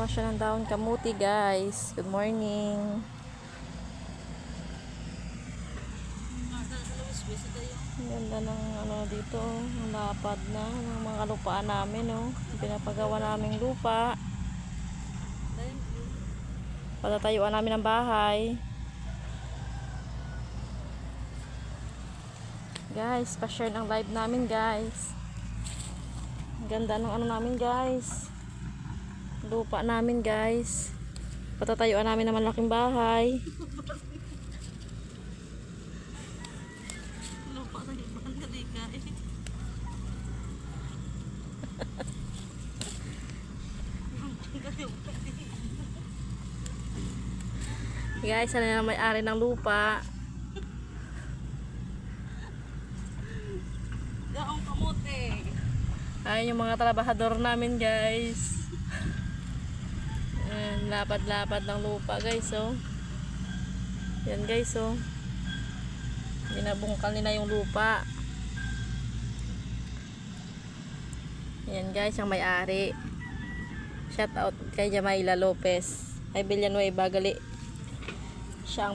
Kumuha siya ng dahon kamuti, guys. Good morning. Ang ganda ng ano dito, ang lapad na ng mga lupaan namin, oh. Pinapagawa naming lupa. Patatayuan namin ng bahay. Guys, pa-share ng live namin, guys. Ang ganda ng ano namin, guys. Lupa namin, guys. Patatayuan namin ng malaking bahay. Lupa na ibang kaligay. Guys, ano na may-ari ng lupa. Daong kamote. Ayun yung mga trabahador namin, guys. Ayan, lapad-lapad ng lupa, guys, oh. Yan, guys, oh. Binabungkal nila yung lupa. Yan, guys, ang may-ari. Shout out kay Jamaila Lopez. Ay, Villanueva, gali. Siya ang